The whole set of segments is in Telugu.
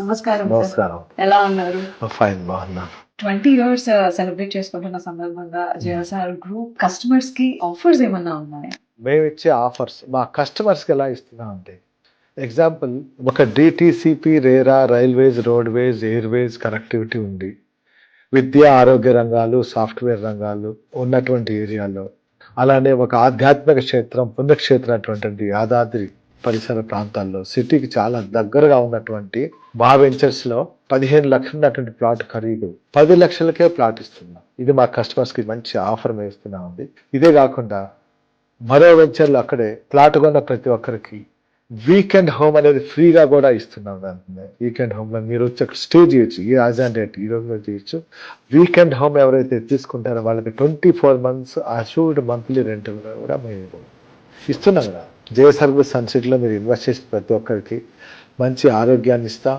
నమస్కారం సార్. నమస్కారం. ఎలా ఉన్నారు? ఫైన్, బాగున్నా. 20 ఇయర్స్ సెలబ్రేట్ చేసుకుంటున్న సందర్భంగా జేఎస్ఆర్ గ్రూప్ కస్టమర్స్ కి ఆఫర్స్ ఏమన్నా ఉన్నాయా? మేము ఇచ్చే ఆఫర్స్ మా కస్టమర్స్కి ఎలా ఇస్తున్నాం అంటే, ఎగ్జాంపుల్ ఒక DTCP, RERA, railways, roadways, Airways connectivity ఉంది. విద్య, ఆరోగ్య రంగాలు, సాఫ్ట్వేర్ రంగాలు ఉన్నటువంటి ఏరియాలో, అలానే ఒక ఆధ్యాత్మిక క్షేత్రం, పుణ్యక్షేత్రం అటువంటి యాదాద్రి పరిసర ప్రాంతాల్లో సిటీకి చాలా దగ్గరగా ఉన్నటువంటి మా వెంచర్స్లో 15 లక్షలు ఉన్నటువంటి ప్లాట్ ఖరీదు 10 లక్షలకే ప్లాట్ ఇస్తున్నాం. ఇది మా కస్టమర్స్కి మంచి ఆఫర్ వేస్తున్నాం ఉంది. ఇదే కాకుండా మరో వెంచర్లో అక్కడే ప్లాట్ కొన్న ప్రతి ఒక్కరికి వీకెండ్ హోమ్ అనేది ఫ్రీగా కూడా ఇస్తున్నాం. దాంట్లో వీకెండ్ హోమ్ మీరు వచ్చి అక్కడ స్టే చేయొచ్చు. ఈ ఆజాన్ డేట్ ఈ రోజు చేయొచ్చు. వీకెండ్ హోమ్ ఎవరైతే తీసుకుంటారో వాళ్ళకి 24 months అష్యూర్డ్ మంత్లీ రెంట్ కూడా మేము ఇస్తున్నాం కదా. జేఎస్ఆర్ సన్సిటీలో మీరు ఇన్వెస్ట్ చేసిన ప్రతి ఒక్కరికి మంచి ఆరోగ్యాన్ని ఇస్తా,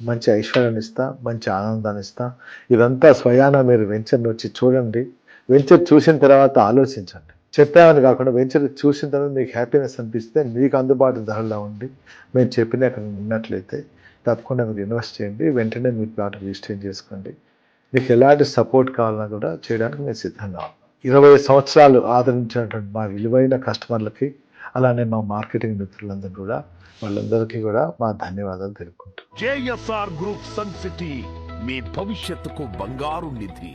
మంచి ఐశ్వర్యాన్ని ఇస్తా, మంచి ఆనందాన్ని ఇస్తా. ఇదంతా స్వయాన మీరు వెంచర్ని వచ్చి చూడండి. వెంచర్ చూసిన తర్వాత ఆలోచించండి. చెప్పామని కాకుండా వెంచర్ చూసిన తర్వాత మీకు హ్యాపీనెస్ అనిపిస్తే మీకు అందుబాటు ధరలో ఉండి మేము చెప్పిన ఉన్నట్లయితే తప్పకుండా మీరు ఇన్వెస్ట్ చేయండి. వెంటనే మీ ప్లాట్ రిజిస్టర్ చేసుకోండి. మీకు ఎలాంటి సపోర్ట్ కావాలన్నా కూడా చేయడానికి మేము సిద్ధంగా ఉన్నాం. 20 సంవత్సరాలు ఆదరించినటువంటి మా విలువైన కస్టమర్లకి, అలానే మా మార్కెటింగ్ మిత్రులందరూ కూడా, వాళ్ళందరికీ కూడా మా ధన్యవాదాలు తెలుపుకుంటాం. జేఎస్ఆర్ గ్రూప్ సన్ సిటీ మీ భవిష్యత్తుకు బంగారు నిధి.